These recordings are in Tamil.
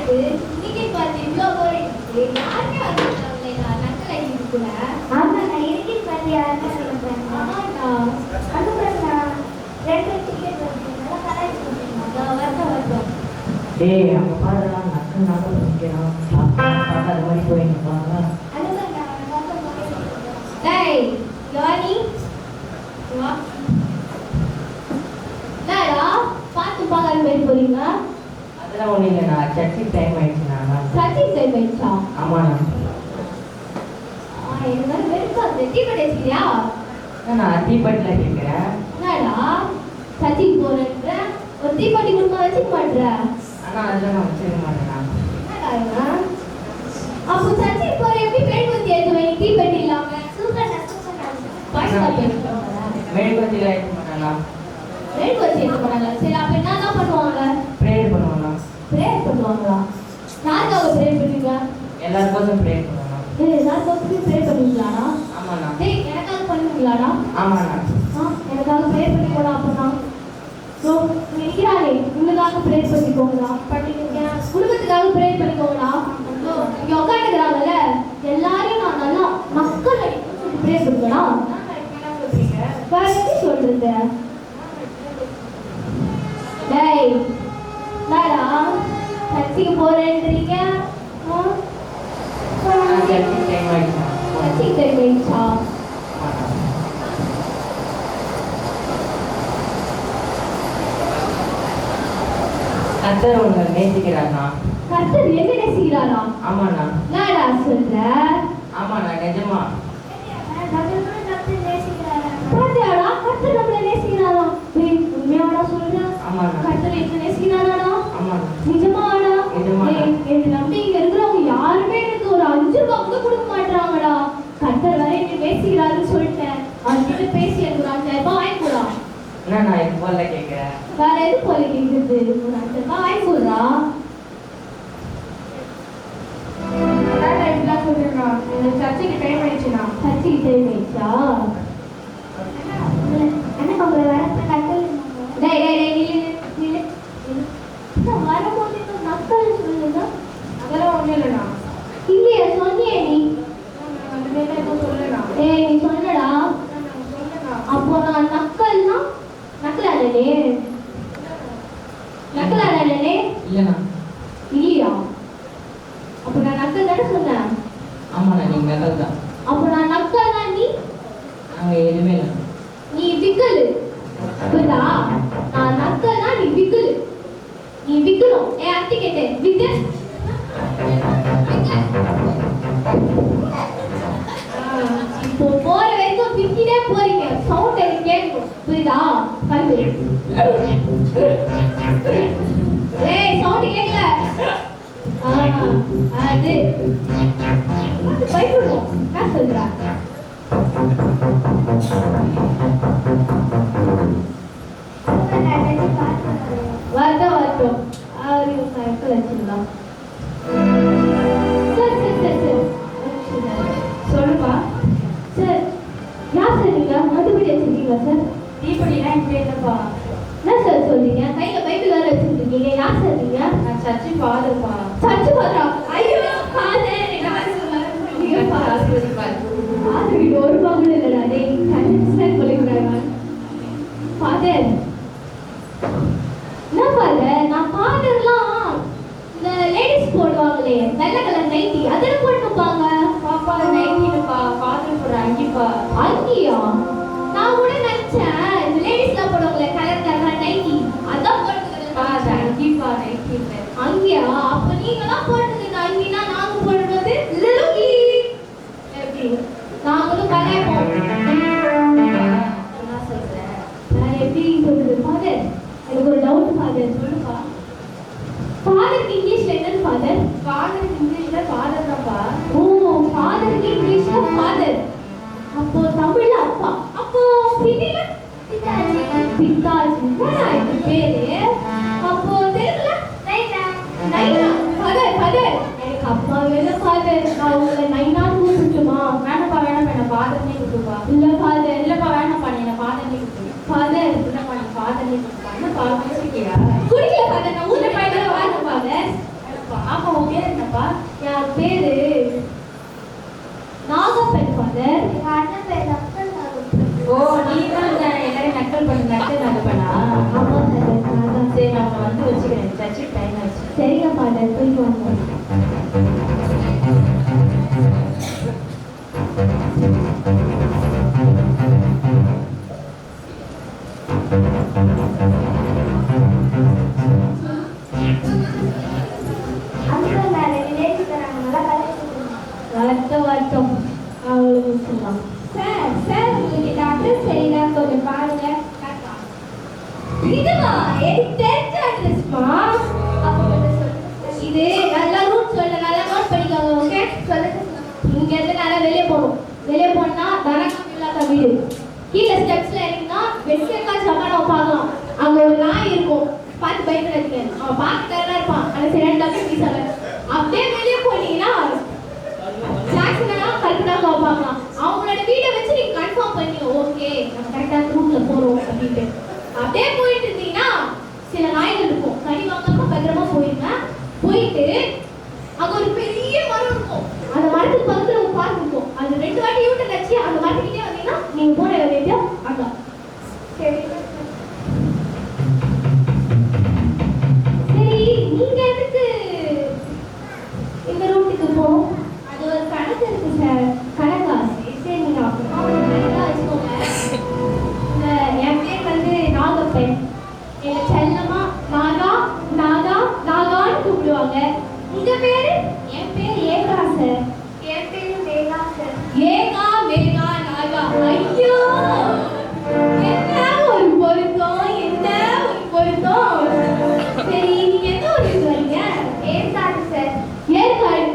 டிக்கெட் பார்த்து இவ்வளோ போறேன் யாருமே வந்துட்டாங்களே நான் நக்கல் ஆகிட்டு கூட. ஆமா நான் டிக்கெட் பார்த்து யாருமே சொல்லுறேன். ஆமாண்டா அதுக்கப்புறம் 2 டிக்கெட் வந்துருந்தா கலாய்ச்சி கொடுத்துருந்தாங்க. வருத்தம். டேய் அங்க பாருடா நக்கல் நக்கல் நிற்கிறான். பார்க்காத மாதிரி போயிட்டு பாருங்க. டேய் யோனி வா. டேடா பார்த்து பார்க்காத மாதிரி போறீங்க. அதெல்லாம் ஒன்றும் இல்லைண்ணா, சர்ச்சுக்கு டைம் ஆயிடுச்சுண்ணா. சர்ச்சிங் டைம் ஆயிடுச்சா? ஆமாண்ணா. எனக்கு வந்து வெறுப்பாது. தீபெட்டி வச்சுக்கிறியா? நான் தீப்பெட்டியில் கேட்குறேன். என்னடா சர்ச்சிங் போறேன்ற ஒரு தீபெட்டி குடும்பம் வச்சுக்க மாட்டேற. ஆனால் அதெல்லாம் நான் வச்சுக்க மாட்டேண்ணா. என்னடா இவன்? அப்போ சர்ச்சிங் போற எப்படி மெழுகுவர்த்தி ஏற்றுவேன் தீபெட்டி இல்லாம? சூப்பர்ண்ணா. பாய்ஸ்டா பேசுறாங்க. மெழுகுவர்த்தியில் ஏற்ற மாட்டேண்ணா. மெழுகுவர்த்தி ஏற்ற மாட்டாங்க. சரி அப்ப என்ன பண்ணுவாங்க? ப்ரேயர் பண்ணுவாண்ணா. ப்ரேயர் பண்ணுவாங்களா? யாருக்காக ப்ரேயர் பண்ணுவீங்க? எல்லாருக்கும் ப்ரேயர் பண்ணுவாண்ணா. எல்லாருக்கும் ப்ரேயர் பண்ணுவீங்களாடா? ஆமாண்ணா. டேய் எனக்காக பண்ணுவீங்களாடா? ஆமாண்ணா. எனக்காக ப்ரேயர் பண்ணிக்கோடா. அப்பனா ஸோ நினைக்கிறாளே உங்களுக்காக ப்ரேயர் பண்ணிக்கோங்களா? பண்ணிக்கோங்க. குடும்பத்துக்காக ப்ரேயர் பண்ணிக்கோங்களா? இங்கே உட்காந்துக்கிறாங்கல்ல எல்லாரையும் நான் நல்லா மக்கள் அடிக்கணும்னு ப்ரேயர் பண்ணுவேனா? வேற எப்படி சொல்றது? டேய் என்னடா சர்ச்சுக்கு போறேன்றீங்க? சர்ச்சுக்கு டைம் ஆயிடுச்சுண்ணா. சர்ச்சுக்கு டைம் ஆயிடுச்சா? கர்த்தர் உங்களை நேசிக்கிறார்ண்ணா. கர்த்தர் என்ன நேசிக்கிறாரா? ஆமாண்ணா. என்னடா சொல்ற? ஆமாண்ணா நிஜமா. பாத்தியாடா கர்த்தர் நம்மளை நேசிக்கிறாரா? டேய் உண்மையாடா சொல்ற? ஆமாண்ணா. கர்த்தர் என்ன நேசிக்கிறாராடா? ஆமாண்ணா. நிஜமாடா? நிஜமாடா. டேய் என்னை நம்பி இங்க இருக்கிறவங்க யாருமே எனக்கு ஒரு 5 ரூபா கூட கொடுக்க மாட்டாங்கடா. கர்த்தர் வரை என்ன நேசிக்கிறாருன்னு சொல்லிட்டேன். அவர்கிட்ட பேசி எனக்கு ஒரு 5000 ரூபாய் வாங்கி கொடுடா. என்ன நான் இது போல கேட்குறேன்? வேற எது போல கேட்குறது? ஒரு 5000 ரூபாய் வாங்கி கொடுடா. இப்படிலாம் சொல்லிடுறா. எனக்கு சர்ச்சுக்கு டைம் ஆயிடுச்சுண்ணா. சர்ச்சுக்கு டைம் ஆயிடுச்சா? அண்ணா உங்களை வரப்ப நக்கல் டேய் டேய் டேய் நில்லு. நான் வரும்போது இன்னும் நக்கல் சொல்லுங்க. அதெல்லாம் ஒன்றும் இல்லைண்ணா. இல்லையா சொன்னியே நீ? அந்த மாதிரிலாம் எதுவும் சொல்லலைண்ணா. ஏய் நீ சொன்னடா. சொல்லுண்ணா. அப்போ நான் நக்கல்னா நக்கலாடனே இல்லைண்ணா. இல்லையா? அப்போ நான் நக்கல் தானே சொன்னேன். ஆமாண்ணா நீங்கள் நக்கல் தான். அப்போ நான் நக்கல்னா நீ நாங்கள் எதுவுமே இல்லை. நீ விக்கலு. புரியுதா? நான் நக்கல்னா நீ விக்கலு. நீ விக்கணும். ஏ அத்தி கேட்டேன் விக்க. இப்போ போற வரைக்கும் விக்கிட்டே போறீங்க. சவுண்ட் எனக்கு கேட்கும். புரியுதா? கண்டு ஏய் சவுண்ட் கேட்கல. அது பயப்படுவோம். என்ன சொல்ற? வரட்டும். அவருக்கு கரெக்டாக வச்சுக்கலாம். சரி. சொல்லுப்பா. சார் யார் சார் நீங்கள் மொத்தப்படி வச்சுருக்கீங்களா சார்? தீப்பெட்டிலாம் இப்படி இல்லைப்பா. என்ன சார் சொல்றீங்க? கையில் பைப்பில் வேறு வச்சுருக்கீங்க. யார் சார் நீங்கள்? நான் சர்ச்சு ஃபாதர்ப்பா. சர்ச்சு பாத்ரா? ஐயோ ஃபாதர் ஃபாதர் ஒரு பகுதி இல்லைடா. டேய் கண்டிப்பாக சொல்லிக்கிறாங்க. ஃபாதர் என்ன ஃபாதர்? நான் ஃபாதர்லாம் இந்த லேடிஸ் போடுவாங்களே வெள்ளை கலர் நைட்டி அதில் போட்டுப்பாங்க. பாப்பா நைட்டிப்பா. ஃபாதர் போடுற அங்கிப்பா. அங்கியா? நான் கூட நினைச்சேன் இந்த லேடிஸ்லாம் போடுவாங்களே கலர் கலர் நைட்டி அதான் போட்டுக்கிறேன். அங்கிப்பா நைட்டி இல்லை. அங்கியா? அப்ப நீங்களாம் போட்டுக்கிறீங்க அங்கினா நாங்க போடுறது லுங்கி. எப்படி? நாங்களும் கலைப்போம். என்ன சொல்கிறேன்? நான் எப்படி சொல்றது? ஃபாதர் எனக்கு ஒரு டவுட் ஃபாதர். சொல்லுப்பா. ஃபாதருக்கு இங்கிலீஷ்ல என்னன்னு ஃபாதர்? ஃபாதர் இங்கிலீஷ்ல ஃபாதர் தான்ப்பா. ஓ ஃபாதருக்கு இங்கிலீஷ்ல ஃபாதர். அப்போ தமிழ்ல அப்பா. அப்போ ஹிந்தில பிதாஜி. இது பேரு. அப்போ தெலுங்குல நைனா. ஃபாதர் எனக்கு அப்பா வேணும் ஃபாதர். நான் உங்களை நைனா கூப்பிட்டுமா? வேணப்பா ஃபாதர்னே கொடுத்துப்பா. இல்ல ஃபாதர். இல்லப்பா வேணப்பா நீ ஃபாதர்னே கொடுத்து. ஃபாதர் இல்லப்பா நீ ஃபாதர்னே கொடுப்பா. என்னப்பா பேசிக்கியா? குடிக்கல ஃபாதர். நான் ஊர்ல போயிட்டு வரேன் ஃபாதர். ஆமா பாப்பா? என் பேரு நாகப்பன் ஃபாதர். எங்க அண்ணன் பேர் அப்துல் நாகப்பன். ஓ, நீ தான் எல்லாரும் நக்கல் பண்ண நக்கல் நகப்பனா? ஆமா ஃபாதர், நான் தான். சரி, நான் உன்னை வந்து வச்சுக்கிறேன். சர்ச்சுக்கு டைம் ஆச்சு. சரிங்க ஃபாதர், போயிட்டு வாங்க. அங்கிள் நான் 2 டேஸ் தராங்க, நல்லா கலெக்ட் வரட்டும் அவங்களுக்கு சொல்லலாம். சார் சார் உங்களுக்கு இந்த அட்ரஸ் சரிதான் கொஞ்சம் பாருங்க. இதுவா? எனக்கு தெரிஞ்ச அட்ரஸ்மா. அப்போ கொஞ்சம் சொல்லுங்க. இது நல்லா ரூட் சொல்ல, நல்லா நோட் பண்ணிக்கோங்க. ஓகே, சொல்லுங்க. இங்க இருந்து நல்லா வெளியே போகணும். வெளியே போனா தனக்கா வீடு. கீழே ஸ்டெப்ஸ்ல இறங்கினா வெஸ்டர்கா ஜமானோ பார்க்கலாம். அங்க ஒரு நாய் இருக்கும், பார்த்து பயப்படாதீங்க. அவன் பார்த்து தரலா இருப்பான், ஆனால் சரி 2 டக்கு பீசாங்க. அப்படியே வெளியே போனீங்கன்னா ஜாக்சனா கல்பனாவை பார்க்கலாம். அவங்களோட வீடை வச்சு நீங்க கன்ஃபார்ம் பண்ணி ஓகே நம்ம கரெக்டான ரூட்ல போறோம் அப்படின்ட்டு அப்படியே போயிட்டு இருந்தீங்கன்னா சில நாய்கள் இருக்கும். கடி வாங்காம பத்திரமா போயிருங்க. போயிட்டு அங்க ஒரு பெரிய மரம் இருக்கும். அந்த மரத்துக்கு பக்கத்துல ஒரு பார்க் இருக்கும். அது 2 வாட்டி யூட்டர் அடிச்சு அந்த மரத்துக்கிட்டே வந்தீங்கன்னா நீங்க போற வேண்டிய அதான். சரி சரி, நீங்க எதுக்கு இந்த ரூட்டுக்கு போகணும்? அது ஒரு கணக்கு இருக்கு சார். கணக்கா? சரி, நீங்க அப்புறமா ஒரு கணக்கா வச்சுக்கோங்க. என் பேர் வந்து நாகப்பன். என்னை செல்லமா நாகா நாகா நாகான்னு கூப்பிடுவாங்க. உங்க பேரு? என் பேர் ஏகா சார். என் பேர் மேகா சார். ஏகா மேகா நாகா. ஐயோ, என்ன ஒரு பொருத்தம், என்ன ஒரு பொருத்தம். சரி, நீங்க எந்த ஊருக்கு வரீங்க? ஏற்காடு சார். ஏற்காடு.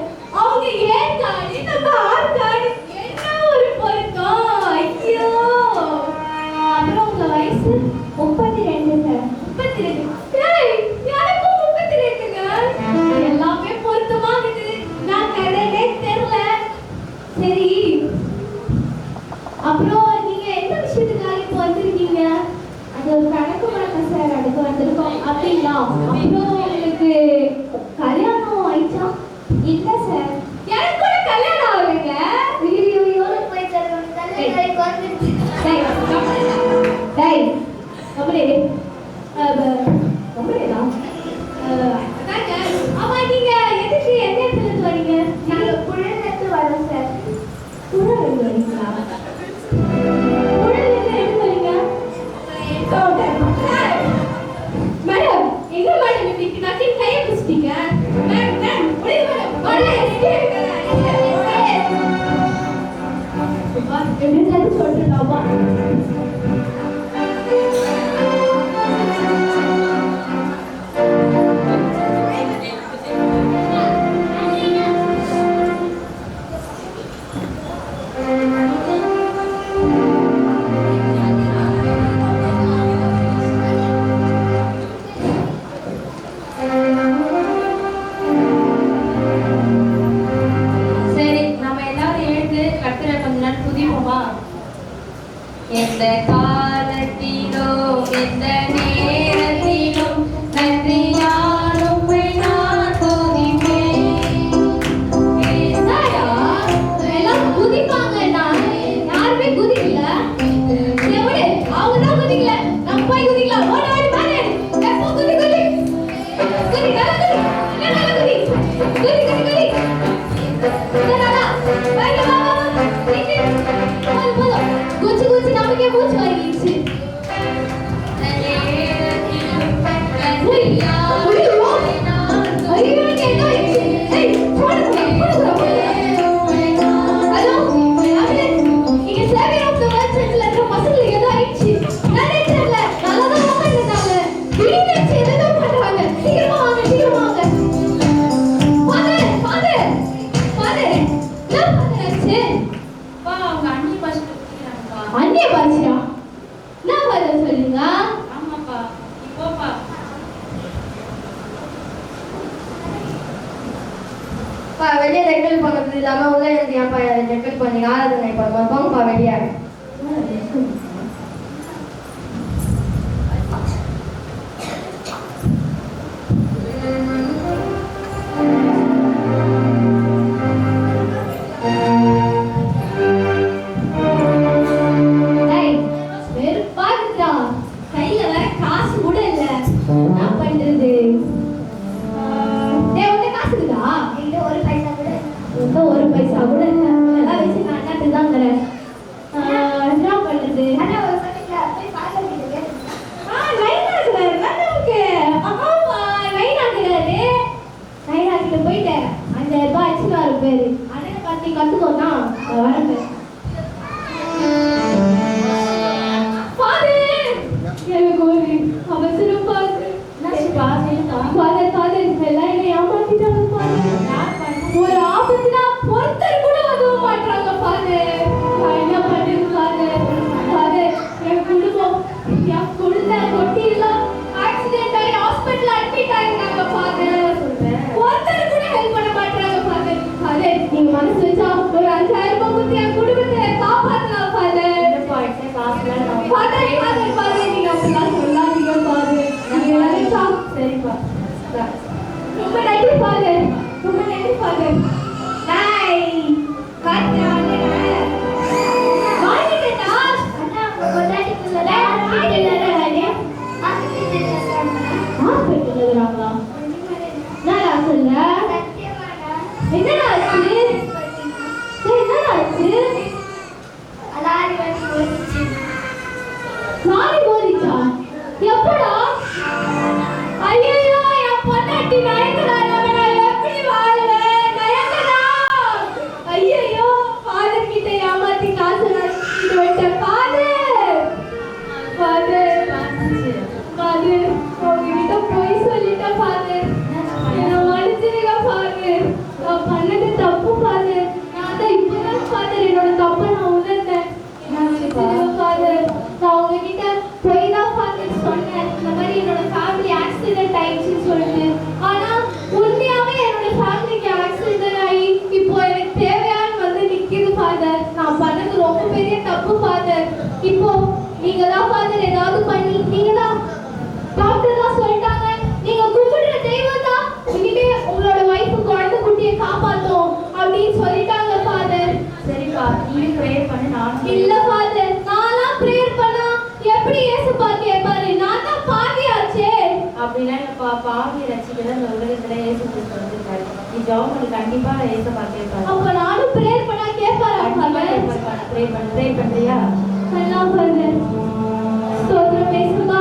அவங்க ஏற்காடு, நம்ம ஆற்காடு. என்ன ஒரு பொருத்தம். ஐயோ. அப்புறம் உங்க வயசு? 32 சார். 32. ஏய், எனக்கும் 32ங்க. எல்லாமே பொருத்தமா இருக்குது. நான் கதையே தெரியல. சரி, அப்புறம் நீங்க எந்த விஷயத்துக்காக இப்போ வந்திருக்கீங்க? அது ஒரு கணக்கு வழக்கம் சார், அதுக்கு வந்திருக்கோம். அப்படிங்களா? அப்புறம் உங்களுக்கு கல்யாணம் ஆயிடுச்சா? இல்லை சார். எனக்கு கூட கல்யாணம் ஆகுதுங்க. ஐயோ போய் சார் கல்யாணம் வந்துருச்சு. டேய், டேய், கபடி. கபடிடா. அதாங்க. ஆமா, நீங்க எதுக்கு எந்த இடத்துல இருந்து வரீங்க? நாங்கள் புழலத்து வரோம் சார். குழல் இருந்து வரீங்களா? குழல் இருந்து எங்க வரீங்க? மேடம், எங்க மேடம் இப்படி நக்கின் கையை பிடிச்சிட்டீங்க? மேடம், முடியுது மேடம். வரல, எப்படி சொல்லிட்டுலாமா? சரி, நம்ம எல்லாரும் எழுந்து கர்த்தரை கொஞ்ச நேரம் துதிப்போமா? எந்த காலத்திலும் எந்த நேரத்திலும் நன்றியால் உம்மை நான் துதிப்பேன். ஏசாயா, எல்லாம் குதிப்பாங்கண்ணா. யாருமே குதிக்கல. எவரு? அவங்கதான் குதிக்கல. நம்ம போய் குதிக்கலாம். ஓட ஓடி பாரு. எப்போ குதி குதி. குதி, நல்லா குதி. இன்னும் நல்லா குதி. குதி குதி குதி. இன்னும் நல்லா. வாங்க, வா வா வா. நிக்கு. போதும் போதும். குச்சி குச்சி நமக்கே மூச்சு வாங்கிடுச்சு. ஐயோ, இங்க என்ன ஆயிடுச்சு? ஏய், போடுங்க, போடுங்க, போடுங்க. Hello, ambulance. இங்க சேவியர் ஆஃப் தி வேர்ல்ட் சர்ச்ல இருக்கிற பசங்களுக்கு ஏதோ ஆயிடுச்சு. என்னன்னே தெரியல. நல்லாதான் உட்காந்துருந்தாங்க. திடீர்னு ஏதோ பண்றாங்க. சீக்கிரமா வாங்க, சீக்கிரமா வாங்க. Father, father, father. என்ன ஃபாதர் ஆச்சு? அப்பா, அவங்க அண்ணி பஸ்ல குதிக்கிறாங்கப்பா. அண்ணிய பாரிசியா? என்ன ஃபாதர் சொல்றீங்க? ஆமாப்பா, நீ போப்பா. வெளியே ரெக்கல் பண்ணது இல்லாம உள்ள எனக்கு ஏன்ப்பா ரெக்கல் பண்ணி ஆராதனை பண்ணுவோம். போங்கப்பா வெளியே. கிட்ட போயிட்டு 5000 ரூபாய் அடிச்சுட்டு வர பேரு அண்ணனை பார்த்து கத்துக்கோனா வரேன் எனக்கு ஒரு அவசரம் பாரு எல்லாம் என்னை ஏமாத்திட்டாங்க ஒரு ஆபத்துனா ஒருத்தர் கூட உதவ மாட்டாங்க பாரு என்ன பண்ணுது பாரு என் குடும்பம் என் குழந்தை கொட்டிலாம் ஆக்சிடென்ட் ஆகி ஹாஸ்பிட்டல் அட்மிட் ஆயிருக்காங்க பாரு ஒருத்தர் கூட ஹெல்ப் பண்ண மாட்டாங்க பாரு நீங்க மனசு வச்சா ஒரு 5000 ரூபாய் கொடுத்து என் குடும்பத்தை காப்பாத்தலாம் பாரு பாரு நீங்க அப்படிலாம் சொல்லாதீங்க பாரு நீங்க நினைச்சா சரிப்பா ரொம்ப நன்றி பாரு டேய் காத்து வாங்கிட்டா அண்ணா கொண்டாடிக்குள்ள ஹாஸ்பிட்டல்ல நான் சொல்ல என்னடா ஆச்சு லாரி போதிச்சா எப்படா ஐயோ என் பொண்டாட்டி நயன்தாரா நான் எப்படி வாழுவேன் நயன்தாரா ஐயோ ஃபாதர் கிட்ட ஏமாத்தி காசு வாங்கிட்டு விட்டேன் ஃபாதர் உங்ககிட்ட போய் சொல்லிட்டேன் ஃபாதர் என்ன மன்னிச்சிருங்க ஃபாதர் நான் பண்ணது தப்பு ஃபாதர் நான் தான் இப்பதான் ஃபாதர் என்னோட தப்பை நான் உணர்ந்தேன் ஃபாதர் நான் உங்ககிட்ட போய் தான் ஃபாதர் சொன்னேன் இந்த மாதிரி என்னோட ஃபேமிலி ஆக்சிடென்ட் ஆயிடுச்சுன்னு சொல்லிட்டு ஆனா உண்மையாவே என்னோட ஃபேமிலிக்கு ஆக்சிடென்ட் ஆகி இப்போ எனக்கு தேவையான வந்து நிக்குது ஃபாதர் நான் பண்ணது ரொம்ப பெரிய தப்பு ஃபாதர் இப்போ நீங்க தான் ஃபாதர் ஏதாவது பண்ணி நீங்க தான் டாக்டர் தான் சொல்லிட்டாங்க நீங்க கூப்பிடுற தெய்வம் தான் இனிமே உங்களோட வைஃப் குழந்தை குட்டியை காப்பாத்தும் அப்படின்னு சொல்லிட்டாங்க ஃபாதர் சரிப்பா நீ ப்ரேயர் பண்ணு நான் இல்ல ஃபாதர் நான்லாம் ப்ரேயர் பண்ணா எப்படி இயேசுப்பா கேட்பாரு நான் தான் பாவியாச்சே அப்படின்னா இல்லப்பா பாவியை ரசிக்கதான் இந்த உலகத்துல இயேசு கிறிஸ்து வந்திருக்காரு நீ ஜெபம் பண்ணி கண்டிப்பா இயேசுப்பா கேட்பாரு அப்ப நானும் ப்ரேயர் பண்ணா கேட்பாரா ஃபாதர் ப்ரே பண்றியா நல்லா ஃபாதர் ஸ்தோத்திரம் இயேசுப்பா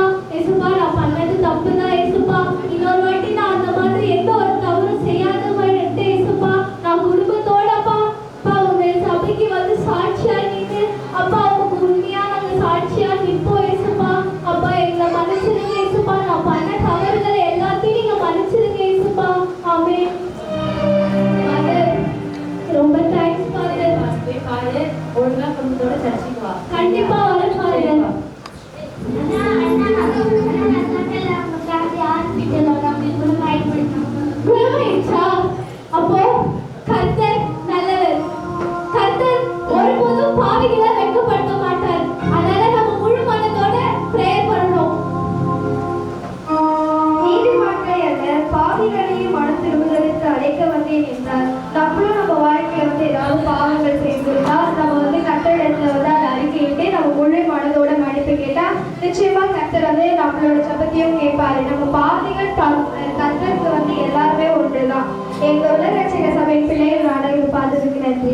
நான் பண்ணது தப்பு தான் இயேசுப்பா இன்னொரு வாட்டி நான் அந்த மாதிரி எந்த ஒரு தவறும் செய்யாத மாதிரி இயேசுப்பா நான் குடும்பத்தோடப்பா உங்க சபைக்கு வந்து சாட்சியா நின்று அப்பா உங்க உண்மையா நாங்க சாட்சியா நிற்போம் இயேசுப்பா அப்பா எங்களை மன்னிச்சிருங்க இயேசுப்பா நான் பண்ண தவறுகளை எல்லாத்தையும் நீங்க மன்னிச்சிருங்க இயேசுப்பா ஆமென் ஃபாதர் ரொம்ப தேங்க்ஸ் ஃபாதர் போய் பாரு ஒழுங்கா குடும்பத்தோட சர்ச்சைக்கு வா கண்டிப்பா வரேன் ஃபாதர் குணமாயிடுச்சா அப்போ கர்த்தர் நல்லவர் கர்த்தர் ஒருபோதும் பாவிகளை வெட்கப்படுத்த மாட்டார் அதனால நம்ம முழு மனதோட பிரேயர் பண்ணணும் நீதிமான்களை அல்ல பாவிகளையும் மன திரும்புதலுக்கு அழைக்க வந்தேன் என்றார் நம்மளும் நம்ம வாழ்க்கையில வந்து ஏதாவது பாவங்கள் செய்திருந்தா நம்ம வந்து கர்த்தரிடத்துல வந்து அதை அறிக்கையிட்டு நம்ம முழு மனதோட மன்னிப்பு கேட்டா நிச்சயமா கர்த்தர் வந்து நம்மளோட ஜெபத்தையும் கேட்பாரு நம்ம பாவிகள் கர்த்தருக்கு வந்து எல்லாருமே ஒன்றுதான் எங்களோட ரட்சக சபை பிள்ளைகள் நாடகம் பார்த்ததுக்கு நன்றி